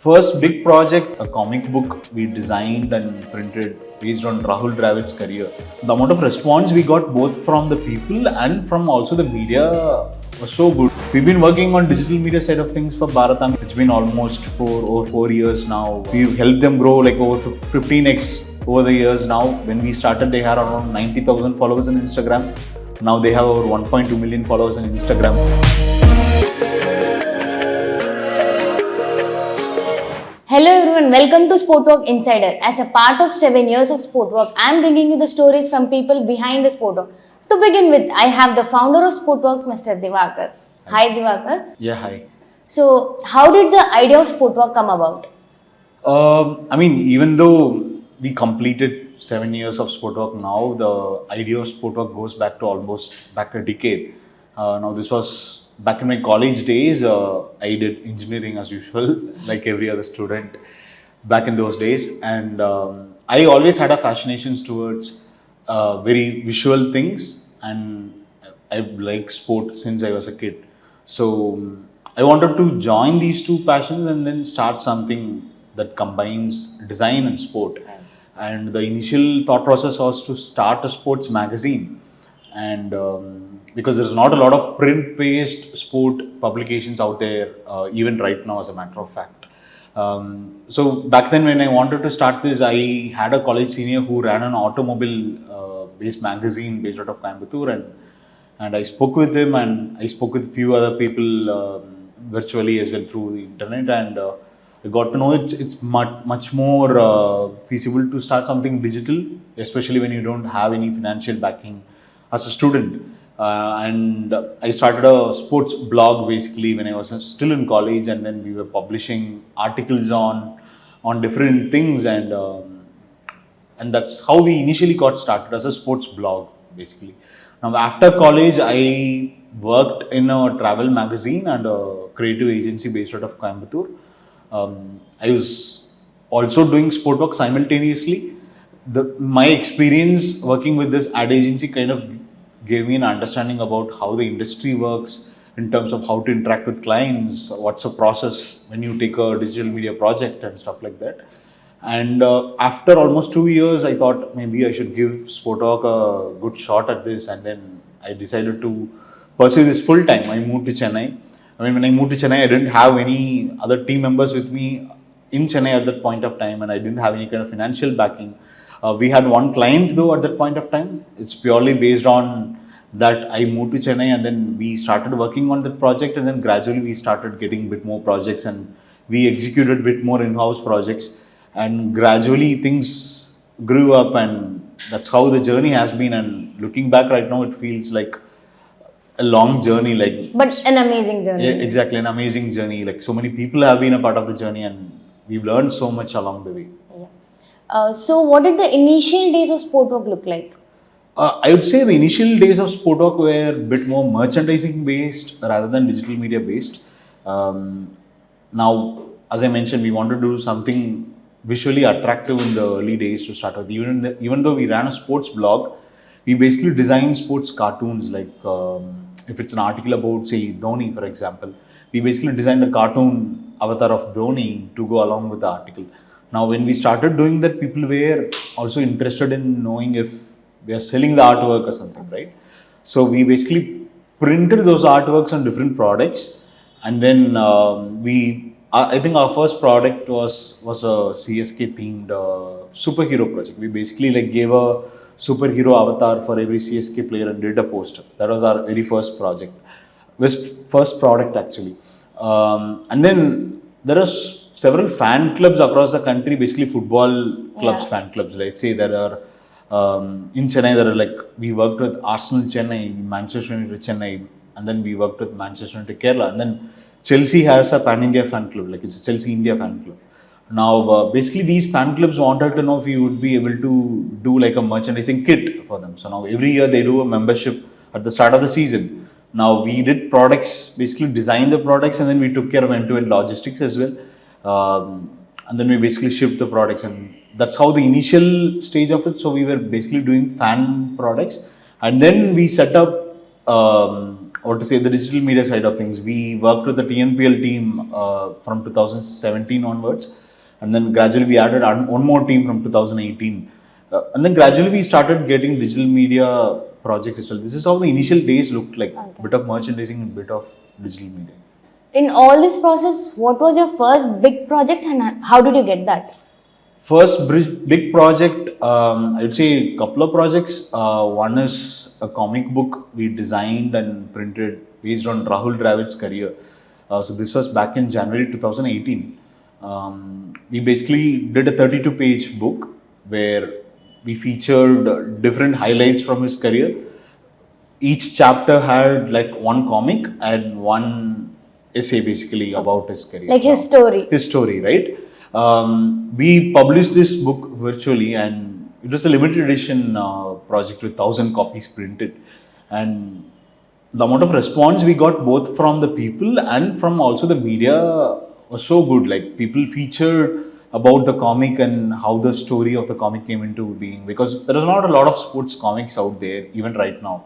First big project, a comic book we designed and printed based on 𝗙𝗪 career. The amount of response we got both from the people and from also the media was so good. We've been working on digital media side of things for Bharatam. It's been almost over 4 years now. We've helped them grow like over 15x over the years now. When we started, they had around 90,000 followers on Instagram. Now they have over 1.2 million followers on Instagram. Hello everyone, welcome to Sportwalk Insider. As a part of 7 years of Sportwalk, I am bringing you the stories from people behind the Sportwalk. To begin with, I have the founder of Sportwalk, Mr. Divakar. Hi Divakar. Yeah, hi. So, how did the idea of Sportwalk come about? Even though we completed 7 years of Sportwalk now, the idea of Sportwalk goes back to almost a decade. Now this was back in my college days. I did engineering as usual, like every other student back in those days. And I always had a fascination towards very visual things, and I like sport since I was a kid. So I wanted to join these two passions and then start something that combines design and sport. And the initial thought process was to start a sports magazine. And because there's not a lot of print-based sport publications out there, even right now, as a matter of fact. So back then, when I wanted to start this, I had a college senior who ran an automobile-based magazine based out of Coimbatore, and I spoke with him, and I spoke with a few other people virtually as well through the internet, and I got to know it's much more feasible to start something digital, especially when you don't have any financial backing as a student. And I started a sports blog basically when I was still in college, and then we were publishing articles on different things, and that's how we initially got started, as a sports blog basically. Now after college, I worked in a travel magazine and a creative agency based out of Coimbatore. I was also doing Sportwalk simultaneously. My experience working with this ad agency kind of gave me an understanding about how the industry works in terms of how to interact with clients, what's the process when you take a digital media project and stuff like that. And after almost 2 years, I thought maybe I should give Sportwalk a good shot at this, and then I decided to pursue this full time. I moved to Chennai. When I moved to Chennai, I didn't have any other team members with me in Chennai at that point of time, and I didn't have any kind of financial backing. We had one client though at that point of time. It's purely based on that I moved to Chennai, and then we started working on that project, and then gradually we started getting a bit more projects, and we executed a bit more in-house projects, and gradually things grew up, and that's how the journey has been. And looking back right now, it feels like a long journey, But an amazing journey. Yeah, exactly, an amazing journey. Like, so many people have been a part of the journey, and we've learned so much along the way. So what did the initial days of Sportwalk look like? I would say the initial days of Sportwalk were a bit more merchandising based rather than digital media based. Now, as I mentioned, we wanted to do something visually attractive in the early days to start with. Even though we ran a sports blog, we basically designed sports cartoons. Like if it's an article about, say, Dhoni, for example, we basically designed a cartoon avatar of Dhoni to go along with the article. Now, when we started doing that, people were also interested in knowing if we are selling the artwork or something, right? So we basically printed those artworks on different products, and then I think our first product was a CSK themed superhero project. We basically gave a superhero avatar for every CSK player and did a poster. That was our very first project, first product actually. And then there are several fan clubs across the country, basically football clubs, fan clubs. Let's say there are in Chennai, we worked with Arsenal Chennai, Manchester United Chennai, and then we worked with Manchester United Kerala, and then Chelsea has a pan-India fan club, it's a Chelsea India fan club. Now, basically these fan clubs wanted to know if you would be able to do a merchandising kit for them. So now every year they do a membership at the start of the season. Now we did products, basically designed the products, and then we took care of end-to-end logistics as well. And then we basically shipped the products, and that's how the initial stage of it. So we were basically doing fan products, and then we set up what to say, the digital media side of things. We worked with the TNPL team from 2017 onwards, and then gradually we added one more team from 2018. And then gradually we started getting digital media projects as well. This is how the initial days looked like. Okay. Bit of merchandising and bit of digital media. In all this process, what was your first big project and how did you get that? First big project, I would say a couple of projects. One is a comic book we designed and printed based on Rahul Dravid's career. So this was back in January 2018. We basically did a 32-page book where we featured different highlights from his career. Each chapter had like one comic and one essay basically about his career. Like his story. His story, right? We published this book virtually, and it was a limited edition project with 1,000 copies printed. And the amount of response we got both from the people and from also the media was so good. Like people featured about the comic and how the story of the comic came into being, because there is not a lot of sports comics out there even right now.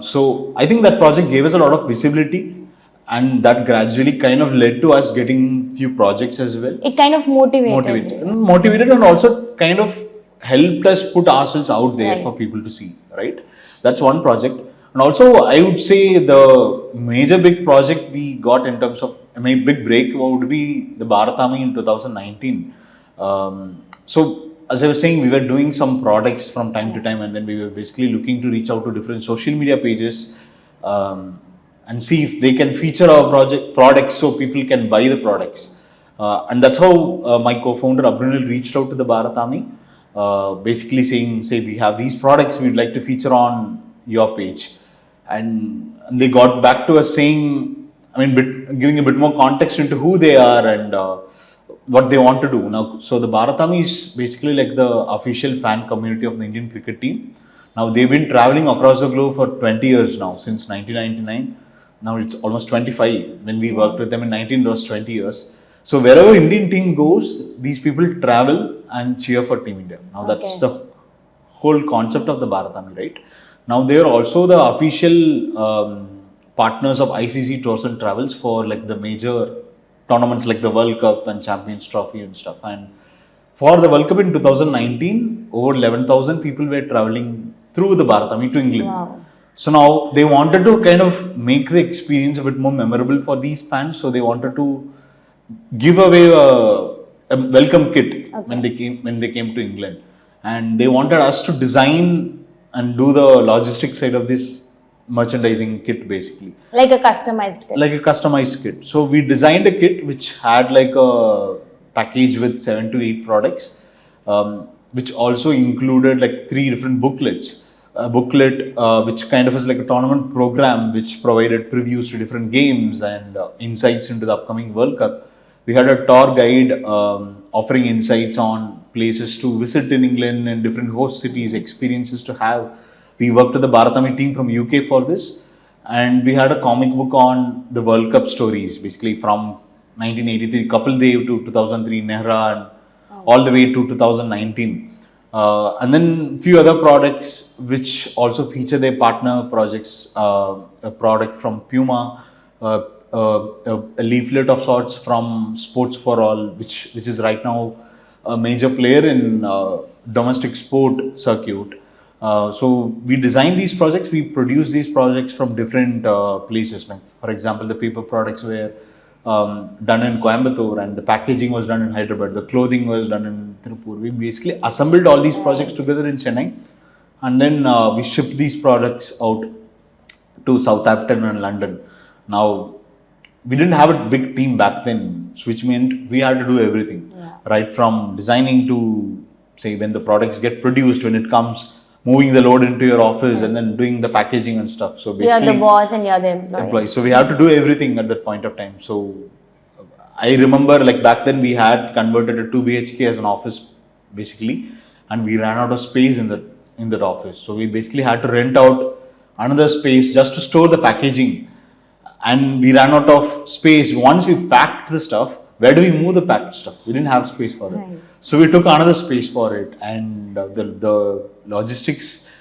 So I think that project gave us a lot of visibility, and that gradually kind of led to us getting few projects as well. It kind of Motivated and also kind of helped us put ourselves out there for people to see, right? That's one project. And also I would say the major big project we got in terms of, I mean, big break would be the 𝗦𝗽liche in 2019. So as I was saying, we were doing some products from time to time, and then we were basically looking to reach out to different social media pages and see if they can feature our products so people can buy the products. And that's how my co-founder Abrinil reached out to the 𝗦𝗽liche, basically saying, we have these products we'd like to feature on your page. And they got back to us saying, I mean, giving a bit more context into who they are and what they want to do. Now, so the 𝗦𝗽liche is basically like the official fan community of the Indian cricket team. Now, they've been traveling across the globe for 20 years now, since 1999. Now it's almost 25. When we worked with them in 19, it was 20 years. So wherever Indian team goes, these people travel and cheer for Team India. Now that's the whole concept of the 𝗦𝗽liche, right? Now they are also the official partners of 𝗦𝗫𝐶 Tours and Travels for like the major tournaments like the World Cup and Champions Trophy and stuff. And for the World Cup in 2019, over 11,000 people were traveling through the 𝗦𝗽liche to England. Wow. So now they wanted to kind of make the experience a bit more memorable for these fans. So they wanted to give away a welcome kit when they came to England, and they wanted us to design and do the logistics side of this merchandising kit, basically. Like a customized kit. Like a customized kit. So we designed a kit which had like a package with 7 to 8 products, which also included like 3 different booklets. A booklet which kind of is like a tournament program which provided previews to different games and insights into the upcoming World Cup. We had a tour guide offering insights on places to visit in England and different host cities, experiences to have. We worked with the 𝗦𝗽liche team from UK for this, and we had a comic book on the World Cup stories, basically from 1983, Kapil Dev to 2003, Nehra, and all the way to 2019. And then few other products which also feature their partner projects, a product from Puma, a leaflet of sorts from Sports for All, which is right now a major player in domestic sport circuit. So we design these projects, we produce these projects from different places. Like for example, the paper products were done in Coimbatore, and the packaging was done in Hyderabad, the clothing was done in Tirupur. We basically assembled all these projects together in Chennai, and then we shipped these products out to Southampton and London. Now, we didn't have a big team back then, which meant we had to do everything, right from designing to, say, when the products get produced, when it comes, moving the load into your office, and then doing the packaging and stuff. So basically, you're the boss and you're the employee. So we have to do everything at that point of time. So I remember like back then we had converted a 2 BHK as an office basically, and we ran out of space in that office. So we basically had to rent out another space just to store the packaging, and we ran out of space. Once we packed the stuff, where do we move the packed stuff? We didn't have space for it. Right. So we took another space for it, and the logistics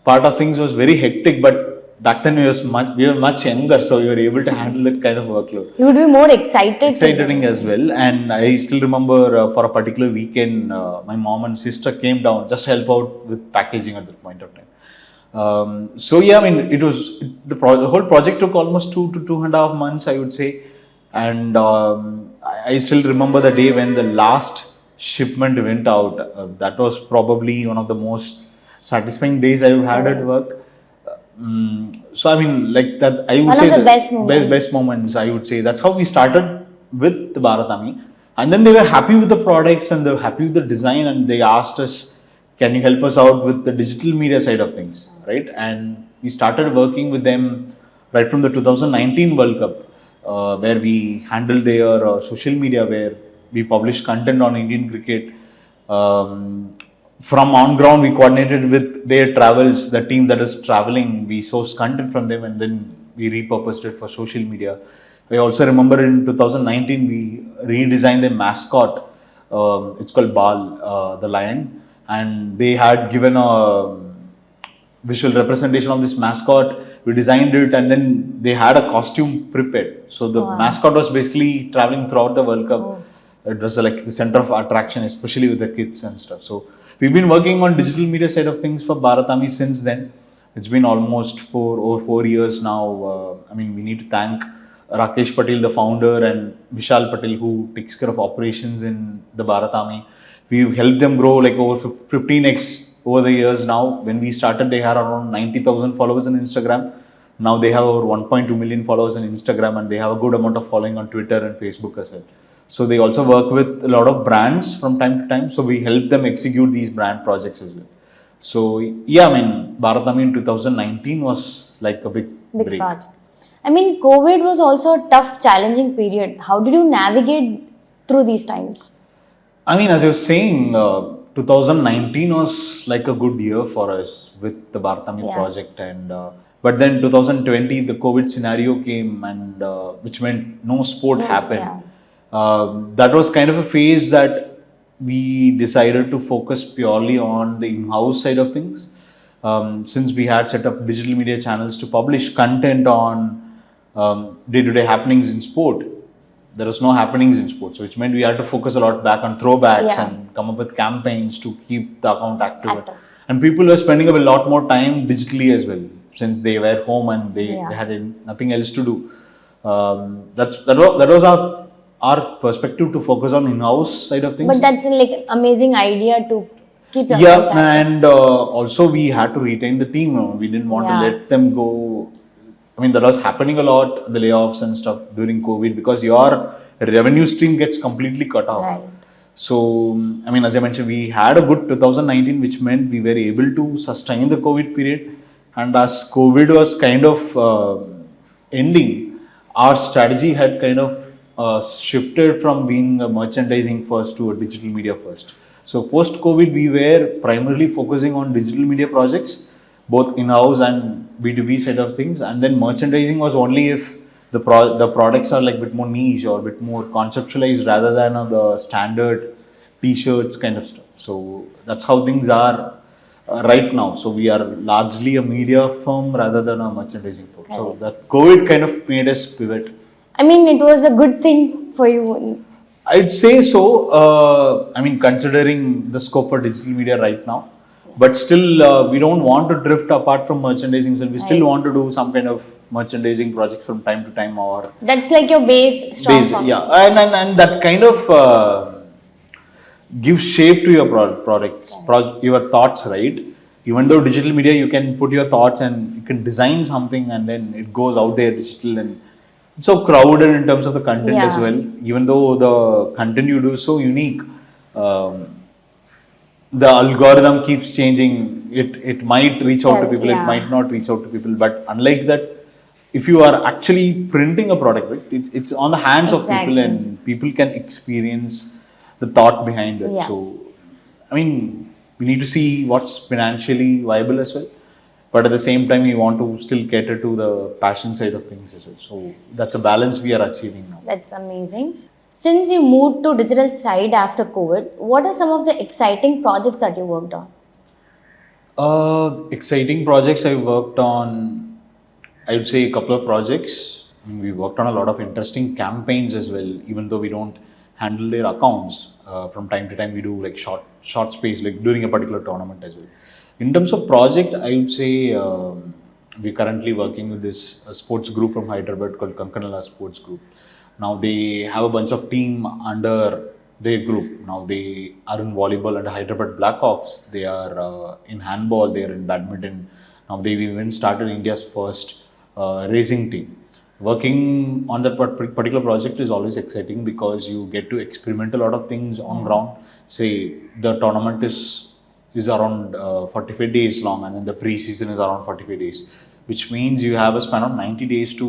part of things was very hectic, but back then we were much younger, so we were able to handle that kind of workload. You would be more excited. Exciting as well. And I still remember for a particular weekend, my mom and sister came down just to help out with packaging at that point of time. So yeah, I mean, the whole project took almost 2 to 2.5 months, I would say. And I still remember the day when the last shipment went out. That was probably one of the most satisfying days I've had at work. So I mean, like that, I would say one of the best moments, I would say. That's how we started with the 𝗏𝗏. And then they were happy with the products and they were happy with the design, and they asked us, can you help us out with the digital media side of things, right? And we started working with them right from the 2019 World Cup, where we handled their social media, where we published content on Indian cricket. From on ground, we coordinated with their travels, the team that is traveling. We sourced content from them and then we repurposed it for social media. I also remember in 2019, we redesigned their mascot. It's called 𝗏𝗨, the lion. And they had given a visual representation of this mascot. We designed it and then they had a costume prepared. So the mascot was basically traveling throughout the World Cup. It was like the center of attraction, especially with the kids and stuff. So we've been working on digital media side of things for 𝗏𝗏 since then. It's been almost over 4 years now. I mean, we need to thank 𝗦𝗽liche𝗿𝗶𝗶, the founder, and 𝗦𝗽liche𝗿𝗶𝗶, who takes care of operations in the 𝗏𝗏. We've helped them grow like over 15x over the years now. When we started, they had around 90,000 followers on Instagram. Now they have over 1.2 million followers on Instagram, and they have a good amount of following on Twitter and Facebook as well. So they also work with a lot of brands from time to time. So we help them execute these brand projects as well. So yeah, I mean, 𝗏𝗏 in 2019 was like a big break. Project. I mean, COVID was also a tough, challenging period. How did you navigate through these times? I mean, as I was saying, 2019 was like a good year for us with the 𝗏𝗏 project, and but then 2020 the COVID scenario came, and which meant no sport happened. That was kind of a phase that we decided to focus purely on the in-house side of things. Since we had set up digital media channels to publish content on day-to-day happenings in sport, there was no happenings in sports, which meant we had to focus a lot back on throwbacks and come up with campaigns to keep the account active. And people were spending a lot more time digitally as well, since they were home and they had nothing else to do. That was our perspective to focus on in-house side of things. But that's like an amazing idea to keep your and also we had to retain the team. We didn't want to let them go. I mean, that was happening a lot, the layoffs and stuff during COVID, because your revenue stream gets completely cut off. Right. So, I mean, as I mentioned, we had a good 2019, which meant we were able to sustain the COVID period. And as COVID was kind of ending, our strategy had kind of shifted from being a merchandising first to a digital media first. So post-COVID, we were primarily focusing on digital media projects, both in-house and B2B side of things. And then merchandising was only if the products are like a bit more niche or a bit more conceptualized rather than the standard t-shirts kind of stuff. So that's how things are right now. So we are largely a media firm rather than a merchandising firm. So that COVID kind of made us pivot. I mean, it was a good thing for you. I'd say so. I mean, considering the scope for digital media right now, but still, we don't want to drift apart from merchandising. So we still want to do some kind of merchandising projects from time to time, or that's like your base, strong form. Yeah, and that kind of gives shape to your products, your thoughts, right? Even though digital media, you can put your thoughts and you can design something, and then it goes out there digital, and it's so crowded in terms of the content as well. Even though the content you do is so unique, the algorithm keeps changing. It might reach out to people, it might not reach out to people. But unlike that, if you are actually printing a product, right, it's on the hands of people, and people can experience the thought behind it. So, I mean, we need to see what's financially viable as well. But at the same time, we want to still cater to the passion side of things as well. So that's a balance we are achieving now. That's amazing. Since you moved to digital side after COVID, what are some of the exciting projects that you worked on? Exciting projects I worked on. I would say a couple of projects. We worked on a lot of interesting campaigns as well, even though we don't handle their accounts. From time to time, we do like short space, like during a particular tournament as well. In terms of project, I would say we're currently working with this sports group from Hyderabad called 𝗂𝗃𝗃 Sports Group. Now they have a bunch of team under their group. Now they are in volleyball under Hyderabad Blackhawks. They are in handball. They are in badminton. Now they've even started India's first racing team. Working on that particular project is always exciting because you get to experiment a lot of things on ground. Say the tournament is around 45 days long, and then the pre-season is around 45 days, which means you have a span of 90 days to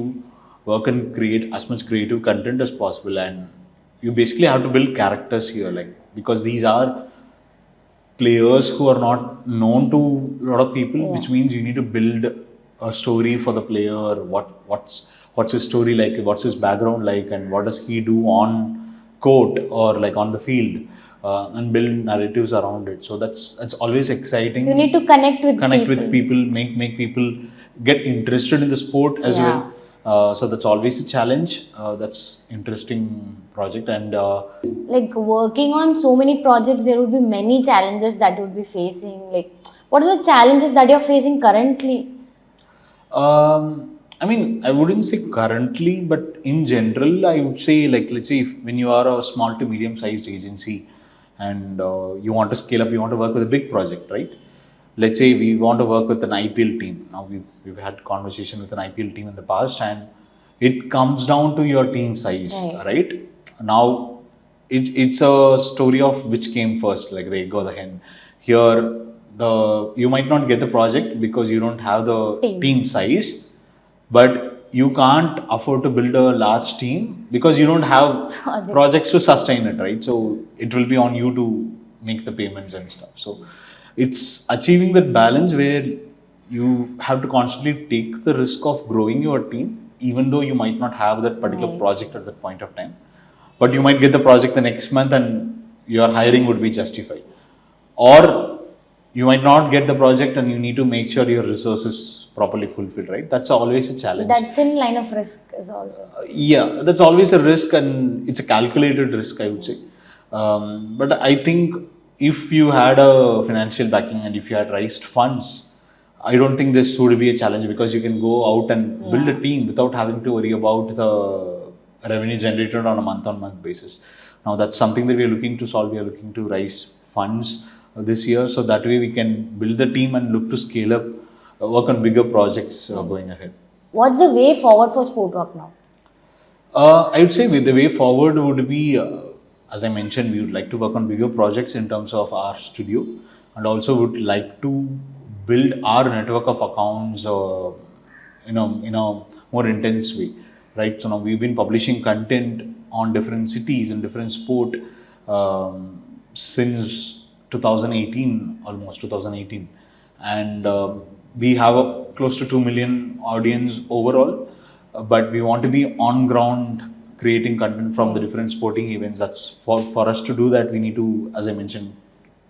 work and create as much creative content as possible. And you basically have to build characters here, like, because these are players who are not known to a lot of people, which means you need to build a story for the player. What's his story like? What's his background like? And what does he do on court or like on the field? And build narratives around it. So that's always exciting. You need to connect with people, make people get interested in the sport as well. So that's always a challenge. That's interesting project. And like working on so many projects, there would be many challenges that you would be facing. Like, what are the challenges that you're facing currently? I mean, I wouldn't say currently, but in general, I would say, like, let's say when you are a small to medium sized agency and you want to scale up, you want to work with a big project, right? Let's say we want to work with an IPL team. Now we've had conversation with an IPL team in the past, and it comes down to your team size, right? Now it's a story of which came first, like the egg or the hen. Here, you might not get the project because you don't have the team size, but you can't afford to build a large team because you don't have projects to sustain it, right? So it will be on you to make the payments and stuff. So it's achieving that balance where you have to constantly take the risk of growing your team, even though you might not have that particular project at that point of time. But you might get the project the next month and your hiring would be justified. Or you might not get the project and you need to make sure your resources properly fulfilled, right? That's always a challenge. That thin line of risk is always. Yeah, that's always a risk, and it's a calculated risk, I would say. But I think if you had a financial backing and if you had raised funds, I don't think this would be a challenge because you can go out and build a team without having to worry about the revenue generated on a month-on-month basis. Now that's something that we are looking to solve. We are looking to raise funds this year, so that way we can build the team and look to scale up, work on bigger projects going ahead. What's the way forward for Sportwalk now? I would say the way forward would be, as I mentioned, we would like to work on bigger projects in terms of our studio, and also would like to build our network of accounts in a more intense way, right? So now we've been publishing content on different cities and different sport since 2018, almost 2018, and we have a close to 2 million audience overall, but we want to be on ground creating content from the different sporting events. That's for us to do that, we need to, as I mentioned,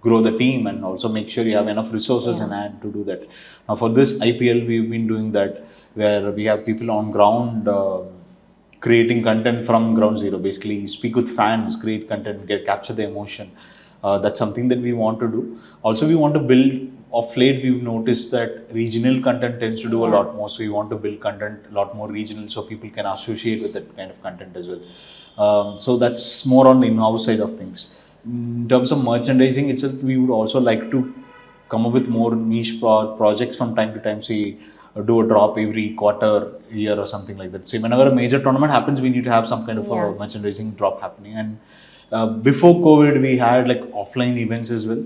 grow the team and also make sure you have enough resources in hand to do that. Now for this IPL, we've been doing that where we have people on ground creating content from ground zero, basically speak with fans, create content, capture the emotion. That's something that we want to do. Also, we want to build, of late we've noticed that regional content tends to do a lot more. So we want to build content a lot more regional so people can associate with that kind of content as well. So that's more on the in-house side of things. In terms of merchandising itself, we would also like to come up with more niche projects from time to time, say do a drop every quarter, year or something like that. Say whenever a major tournament happens, we need to have some kind of a merchandising drop happening. And before COVID, we had like offline events as well.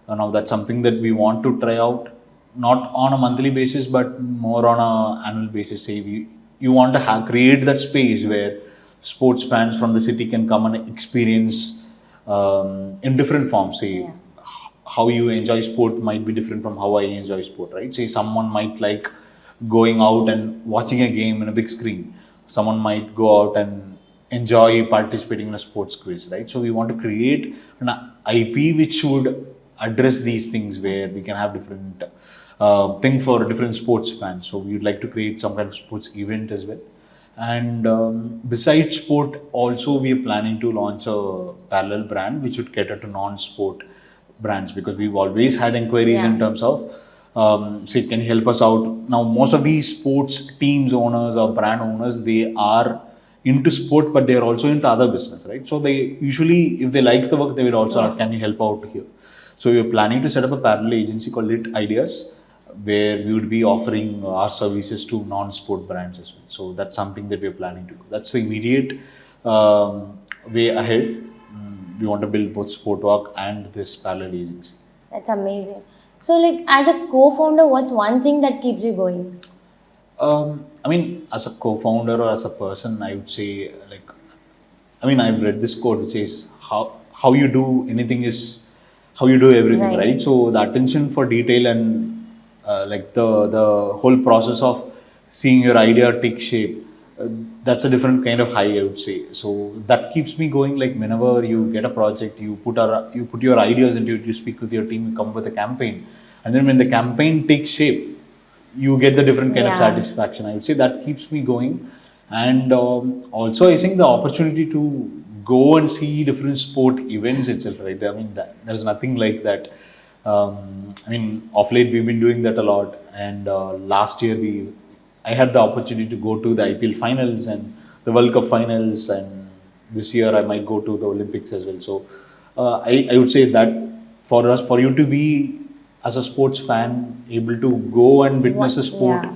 Now that's something that we want to try out, not on a monthly basis, but more on an annual basis. Say you want to create that space where sports fans from the city can come and experience in different forms. Say how you enjoy sport might be different from how I enjoy sport, right? Say someone might like going out and watching a game in a big screen. Someone might go out and enjoy participating in a sports quiz, right? So we want to create an IP which would address these things where we can have different thing for different sports fans. So we would like to create some kind of sports event as well. And besides sport, also we are planning to launch a parallel brand which would cater to non-sport brands, because we've always had inquiries in terms of say, can you help us out? Now, most of these sports teams owners or brand owners, they are into sport, but they are also into other business, right? So they usually, if they like the work, they will also ask, can you help out here? So we are planning to set up a parallel agency called 𝗦𝗽ecie, where we would be offering our services to non-sport brands as well. So that's something that we're planning to do. That's the immediate way ahead. We want to build both Sportwalk and this parallel agency. That's amazing. So, like, as a co-founder, what's one thing that keeps you going? I mean, as a co-founder or as a person, I would say, like, I mean, I've read this quote which says, how you do anything is how you do everything, right? So the attention for detail and like the whole process of seeing your idea take shape, that's a different kind of high, I would say. So that keeps me going. Like, whenever you get a project, you put your ideas into it, you speak with your team, you come up with a campaign, and then when the campaign takes shape, you get the different kind of satisfaction. I would say that keeps me going. And also, I think the opportunity to go and see different sport events itself, right? I mean, there's nothing like that. I mean, of late we've been doing that a lot, and last year I had the opportunity to go to the IPL finals and the World Cup finals, and this year I might go to the Olympics as well. So I would say that for you to be, as a sports fan, able to go and witness a sport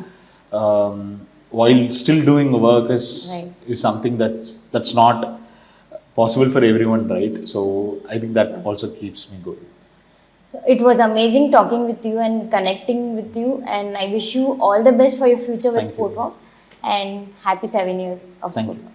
while still doing work is something that's not possible for everyone, right? So I think that also keeps me going. So it was amazing talking with you and connecting with you, and I wish you all the best for your future with Sportwalk, and happy 7 years of Sportwalk.